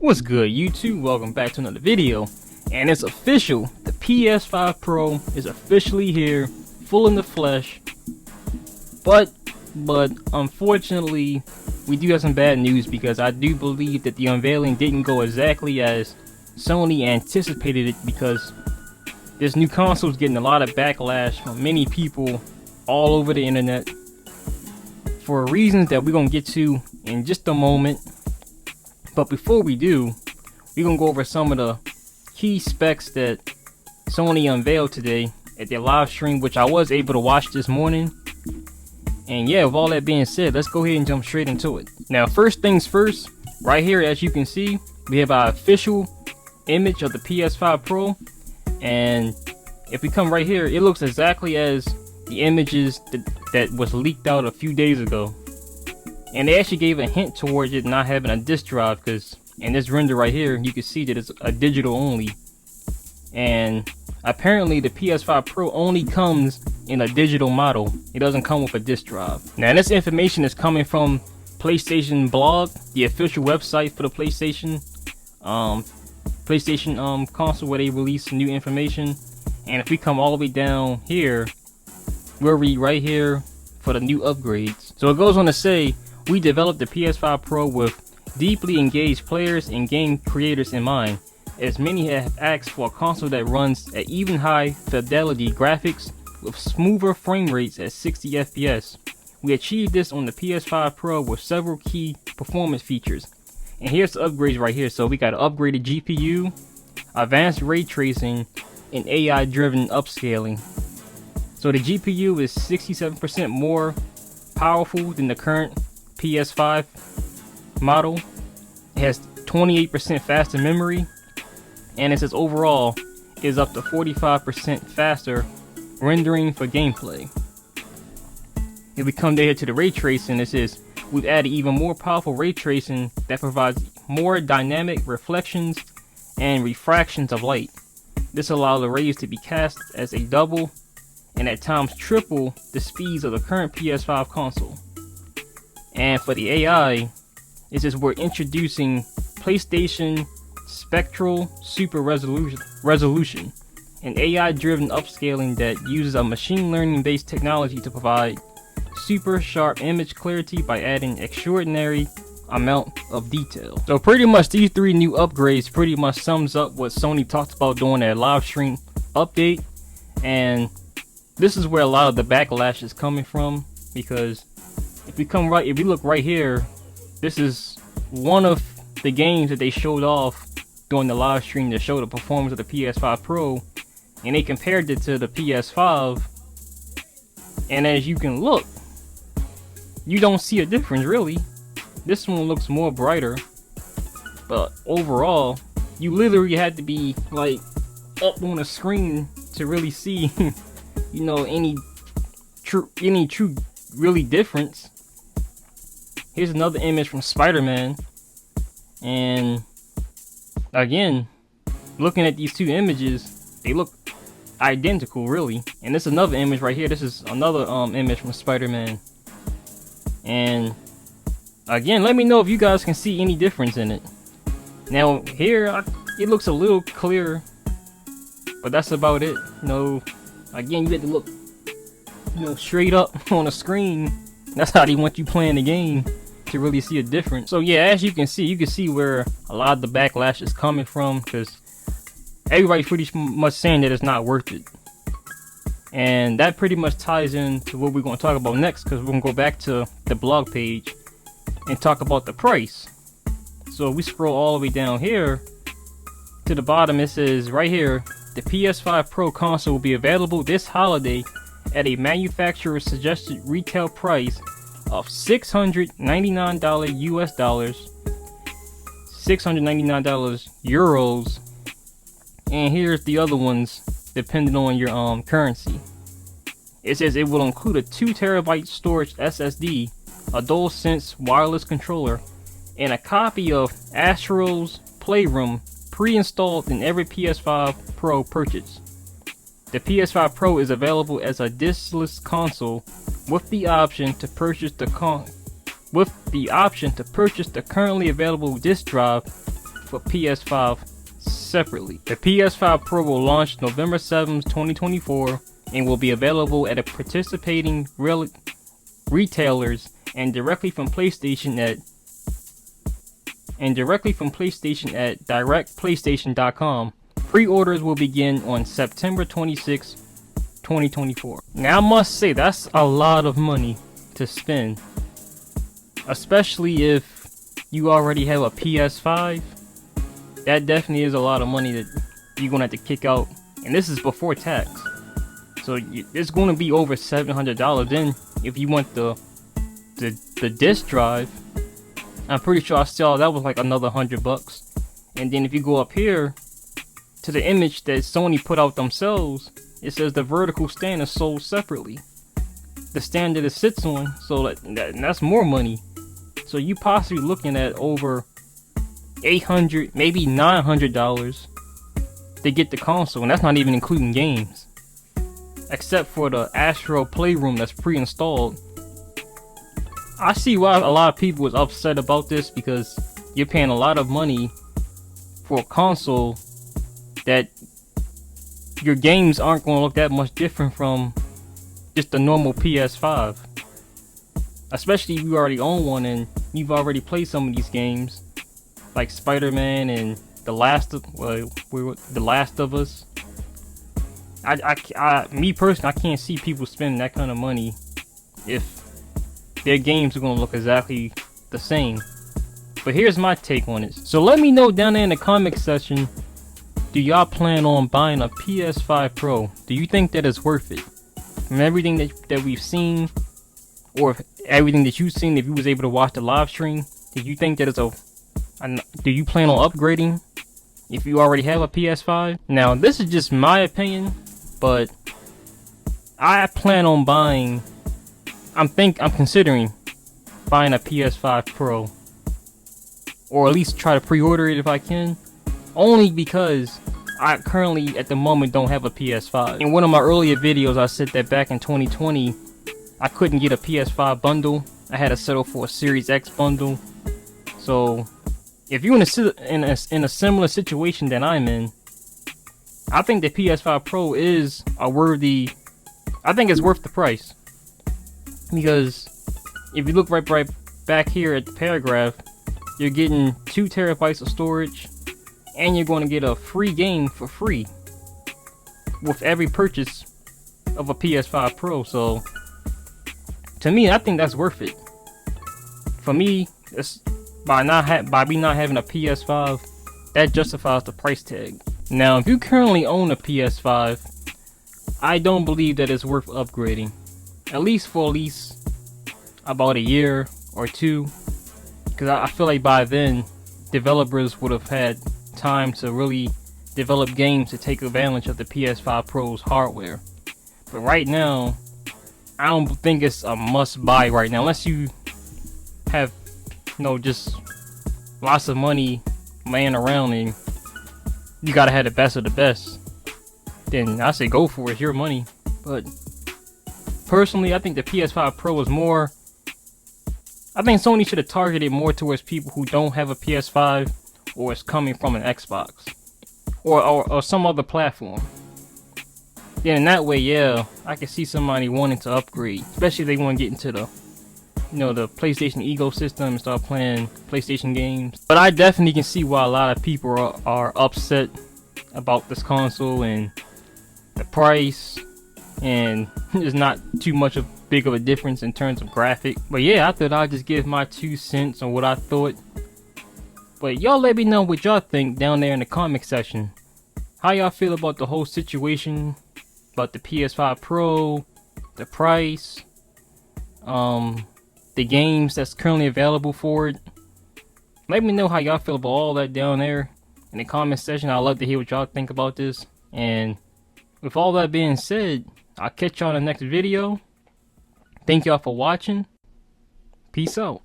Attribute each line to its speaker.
Speaker 1: What's good, YouTube? Welcome back to another video. And it's official, the PS5 Pro is officially here, full in the flesh. But unfortunately, we do have some bad news, because I do believe that the unveiling didn't go exactly as Sony anticipated it, because this new console is getting a lot of backlash from many people all over the internet for reasons that we're gonna get to in just a moment. But before we do, we're gonna go over some of the key specs that Sony unveiled today at their live stream, which I was able to watch this morning. And yeah, with all that being said, let's go ahead and jump straight into it. Now, first things first, right here, as you can see, we have our official image of the PS5 Pro. And if we come right here, it looks exactly as the images that was leaked out a few days ago. And they actually gave a hint towards it not having a disk drive, because in this render right here, you can see that it's a digital only. And apparently the PS5 Pro only comes in a digital model. It doesn't come with a disk drive. Now, this information is coming from PlayStation Blog, the official website for the PlayStation console, where they release new information. And if we come all the way down here, we'll read right here for the new upgrades. So it goes on to say, we developed the PS5 Pro with deeply engaged players and game creators in mind, as many have asked for a console that runs at even high fidelity graphics with smoother frame rates at 60 FPS. We achieved this on the PS5 Pro with several key performance features. And here's the upgrades right here. So we got an upgraded GPU, advanced ray tracing, and AI driven upscaling. So the GPU is 67% more powerful than the current PS5 model. It has 28% faster memory, and it says overall is up to 45% faster rendering for gameplay. If we come down to the ray tracing, it says we've added even more powerful ray tracing that provides more dynamic reflections and refractions of light. This allows the rays to be cast as a double and at times triple the speeds of the current PS5 console. And for the AI, it says we're introducing PlayStation Spectral Super Resolution, an AI-driven upscaling that uses a machine learning-based technology to provide super sharp image clarity by adding extraordinary amount of detail. So pretty much these three new upgrades pretty much sums up what Sony talked about during their live stream update. And this is where a lot of the backlash is coming from, because if we look right here, this is one of the games that they showed off during the live stream to show the performance of the PS5 Pro, and they compared it to the PS5, and as you can look, you don't see a difference really. This one looks more brighter, but overall, you literally had to be like up on a screen to really see you know, any true really difference. Here's another image from Spider-Man, and again, looking at these two images, they look identical really. And this is another image right here. This is another image from Spider-Man, and again, let me know if you guys can see any difference in it. Now here, it looks a little clearer, but that's about it. You know, again, you have to look, you know, straight up on the screen. That's how they want you playing the game, to really see a difference. So yeah, as you can see where a lot of the backlash is coming from, because everybody's pretty much saying that it's not worth it. And that pretty much ties into what we're going to talk about next, because we're going to go back to the blog page and talk about the price. So if we scroll all the way down here to the bottom, it says right here, the PS5 Pro console will be available this holiday at a manufacturer's suggested retail price of $699 US dollars, $699 euros, and here's the other ones depending on your currency. It says it will include a 2TB storage SSD, a DualSense wireless controller, and a copy of Astro's Playroom pre-installed in every PS5 Pro purchase. The PS5 Pro is available as a diskless console with the option to purchase the currently available disk drive for PS5 separately. The PS5 Pro will launch November 7th, 2024 and will be available at a participating retailers and directly from PlayStation at directplaystation.com. Pre-orders will begin on September 26, 2024. Now I must say that's a lot of money to spend, especially if you already have a PS5. That definitely is a lot of money that you're gonna have to kick out, and this is before tax. So it's gonna be over $700. Then if you want the disc drive, I'm pretty sure I saw that was like another $100. And then if you go up here to the image that Sony put out themselves, it says the vertical stand is sold separately. The stand that it sits on, so that's more money. So you possibly looking at over $800, maybe $900 to get the console, and that's not even including games. Except for the Astro Playroom that's pre-installed. I see why a lot of people was upset about this, because you're paying a lot of money for a console that your games aren't going to look that much different from just the normal PS5. Especially if you already own one and you've already played some of these games, like Spider-Man and The Last of Us. Me personally, I can't see people spending that kind of money if their games are gonna look exactly the same. But here's my take on it. So let me know down there in the comment section, do y'all plan on buying a PS5 Pro? Do you think that it's worth it? From everything that we've seen, or everything that you've seen, if you was able to watch the live stream, did you think that it's do you plan on upgrading if you already have a PS5? Now this is just my opinion, but I plan on buying, I'm considering buying a PS5 Pro, or at least try to pre-order it if I can, only because I currently at the moment don't have a PS5. In one of my earlier videos I said that back in 2020 I couldn't get a PS5 bundle. I had to settle for a Series X bundle. So if you're in a similar situation that I'm in, I think the PS5 Pro is a worthy, I think it's worth the price. Because if you look right back here at the paragraph, you're getting 2 terabytes of storage, and you're going to get a free game for free with every purchase of a PS5 Pro. So to me, I think that's worth it. For me, it's by me not having a PS5, that justifies the price tag. Now, if you currently own a PS5, I don't believe that it's worth upgrading, at least for about a year or two, because I feel like by then developers would have had time to really develop games to take advantage of the PS5 Pro's hardware. But right now, I don't think it's a must buy right now, unless you have, just lots of money laying around and you gotta have the best of the best. Then I say go for it, it's your money. But personally, I think the PS5 Pro is more, I think Sony should have targeted more towards people who don't have a PS5 or is coming from an Xbox or some other platform. Then in that way, yeah, I can see somebody wanting to upgrade, especially if they want to get into the the PlayStation ecosystem and start playing PlayStation games. But I definitely can see why a lot of people are upset about this console and the price, and there's not too much of big of a difference in terms of graphic. But yeah, I thought I'd just give my 2 cents on what I thought. But y'all let me know what y'all think down there in the comment section. How y'all feel about the whole situation, about the PS5 Pro, the price, the games that's currently available for it. Let me know how y'all feel about all that down there in the comment section. I'd love to hear what y'all think about this. And with all that being said, I'll catch y'all in the next video. Thank y'all for watching. Peace out.